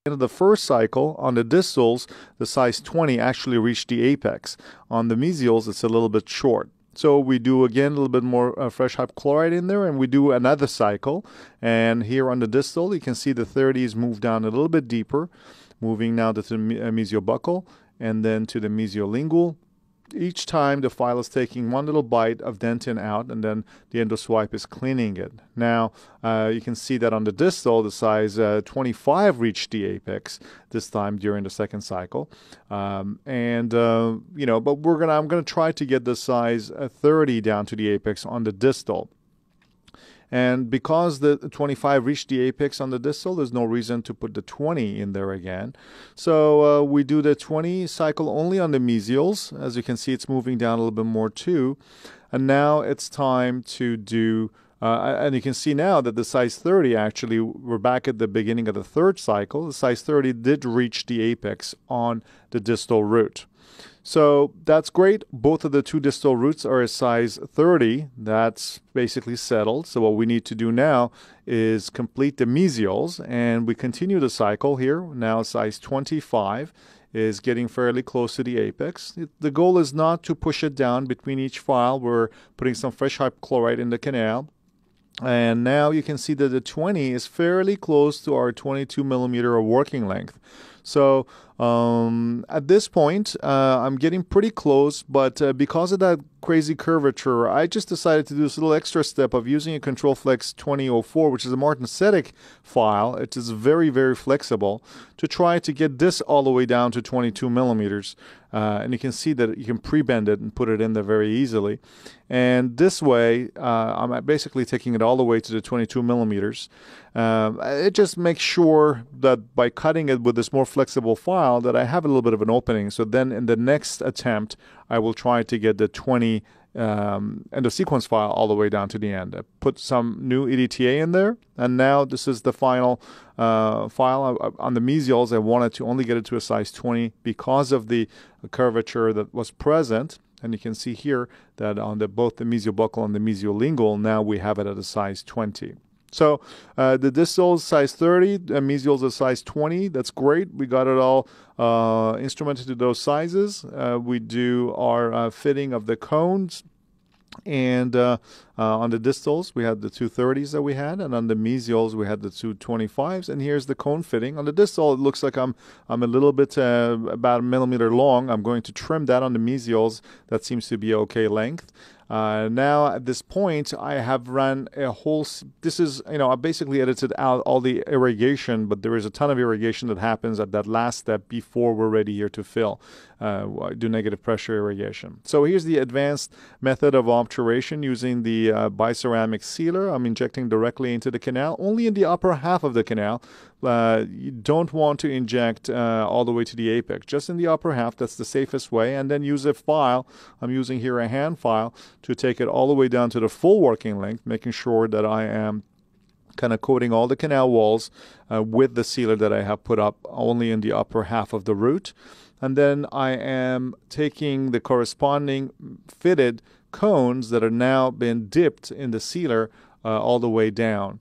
end of the first cycle, on the distals, the size 20 actually reached the apex. On the mesials, it's a little bit short. So we do, again, a little bit more fresh hypochlorite in there, and we do another cycle. And here on the distal, you can see the 30s move down a little bit deeper, moving now to the mesiobuccal and then to the mesiolingual. Each time the file is taking one little bite of dentin out, and then the endoswipe is cleaning it. Now, you can see that on the distal, the size 25 reached the apex this time during the second cycle. But I'm going to try to get the size 30 down to the apex on the distal. And because the 25 reached the apex on the distal, there's no reason to put the 20 in there again. So we do the 20 cycle only on the mesials. As you can see, it's moving down a little bit more too. And now it's time to do, and you can see now that the size 30, actually, we're back at the beginning of the third cycle. The size 30 did reach the apex on the distal root. So that's great. Both of the two distal roots are a size 30. That's basically settled. So what we need to do now is complete the mesials, and we continue the cycle here. Now size 25 is getting fairly close to the apex. The goal is not to push it down between each file. We're putting some fresh hypochlorite in the canal. And now you can see that the 20 is fairly close to our 22 millimeter of working length. So at this point, I'm getting pretty close, but because of that crazy curvature, I just decided to do this little extra step of using a ControlFlex 2004, which is a martensitic file. It is very, very flexible, to try to get this all the way down to 22 millimeters. And you can see that you can pre-bend it and put it in there very easily. And this way, I'm basically taking it all the way to the 22 millimeters. It just makes sure that by cutting it with this more flexible file that I have a little bit of an opening. So then in the next attempt, I will try to get the 20 endosequence file all the way down to the end. I put some new EDTA in there, and now this is the final file. On the mesials, I wanted to only get it to a size 20 because of the curvature that was present. And you can see here that on both the mesiobuccal and the mesiolingual, now we have it at a size 20. So the distal is size 30, mesials is size 20. That's great. We got it all instrumented to those sizes. We do our fitting of the cones. And on the distals, we had the 230s that we had, and on the mesials, we had the 225s. And here's the cone fitting. On the distal, it looks like I'm a little bit about a millimeter long. I'm going to trim that on the mesials. That seems to be okay length. Now at this point, I have run a whole, this is, I basically edited out all the irrigation, but there is a ton of irrigation that happens at that last step before we're ready here to fill, do negative pressure irrigation. So here's the advanced method of obturation using the biceramic sealer. I'm injecting directly into the canal, only in the upper half of the canal. You don't want to inject all the way to the apex, just in the upper half. That's the safest way. And then use a file. I'm using here a hand file to take it all the way down to the full working length, making sure that I am kind of coating all the canal walls with the sealer that I have put up only in the upper half of the root. And then I am taking the corresponding fitted cones that are now been dipped in the sealer all the way down.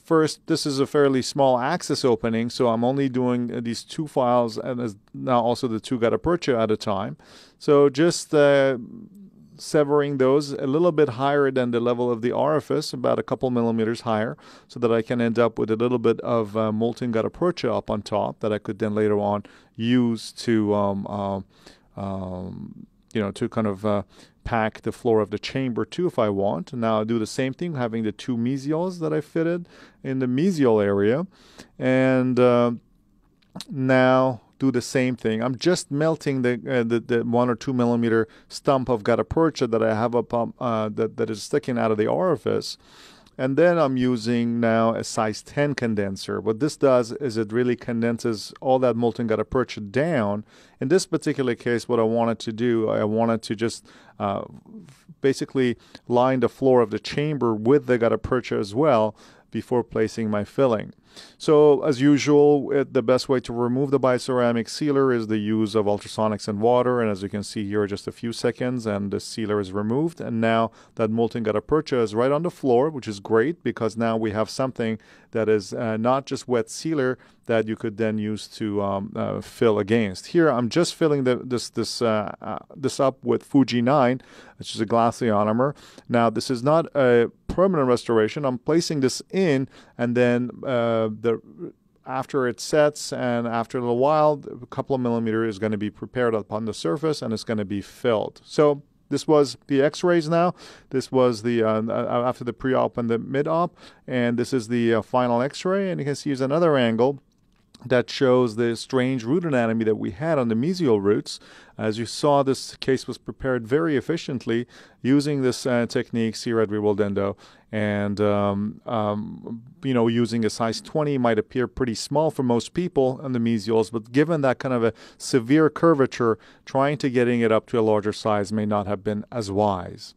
First, this is a fairly small axis opening, so I'm only doing these two files and now also the two gutta percha at a time. So just severing those a little bit higher than the level of the orifice, about a couple millimeters higher, so that I can end up with a little bit of molten gutta percha up on top that I could then later on use to to kind of pack the floor of the chamber too if I want. Now I'll do the same thing, having the two mesials that I fitted in the mesial area. And now do the same thing. I'm just melting the 1 or 2 millimeter stump of gutta percha that I have up that is sticking out of the orifice. And then I'm using now a size 10 condenser. What this does is it really condenses all that molten gutta percha down. In this particular case, what I wanted to do, I wanted to just basically line the floor of the chamber with the gutta percha as well, before placing my filling. So as usual, the best way to remove the biceramic sealer is the use of ultrasonics and water. And as you can see here, just a few seconds and the sealer is removed. And now that molten gutta percha is right on the floor, which is great because now we have something that is not just wet sealer that you could then use to fill against. Here, I'm just filling this up with Fuji 9, which is a glass ionomer. Now, this is not a permanent restoration. I'm placing this in, and then after it sets and after a little while, a couple of millimeters is going to be prepared upon the surface, and it's going to be filled. So this was the x-rays now. This was the after the pre-op and the mid-op, and this is the final x-ray. And you can see here's another angle that shows the strange root anatomy that we had on the mesial roots. As you saw, this case was prepared very efficiently using this technique here at Rivoltendo. And, you know, using a size 20 might appear pretty small for most people on the mesials, but given that kind of a severe curvature, trying to getting it up to a larger size may not have been as wise.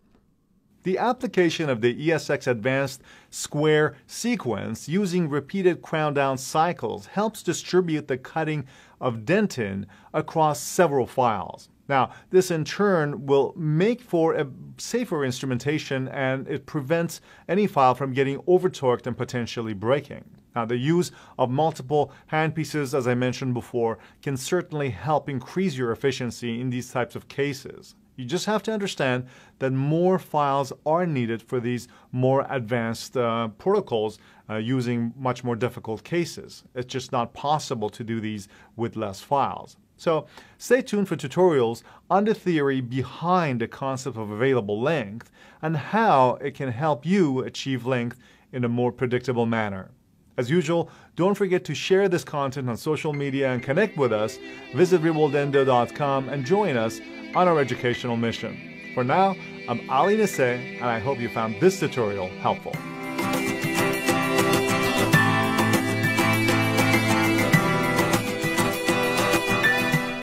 The application of the ESX Advanced Square sequence using repeated crown-down cycles helps distribute the cutting of dentin across several files. Now, this in turn will make for a safer instrumentation, and it prevents any file from getting over-torqued and potentially breaking. Now, the use of multiple handpieces, as I mentioned before, can certainly help increase your efficiency in these types of cases. You just have to understand that more files are needed for these more advanced protocols using much more difficult cases. It's just not possible to do these with less files. So stay tuned for tutorials on the theory behind the concept of available length and how it can help you achieve length in a more predictable manner. As usual, don't forget to share this content on social media and connect with us. Visit rivoltendo.com and join us on our educational mission. For now, I'm Ali Nasseh, and I hope you found this tutorial helpful.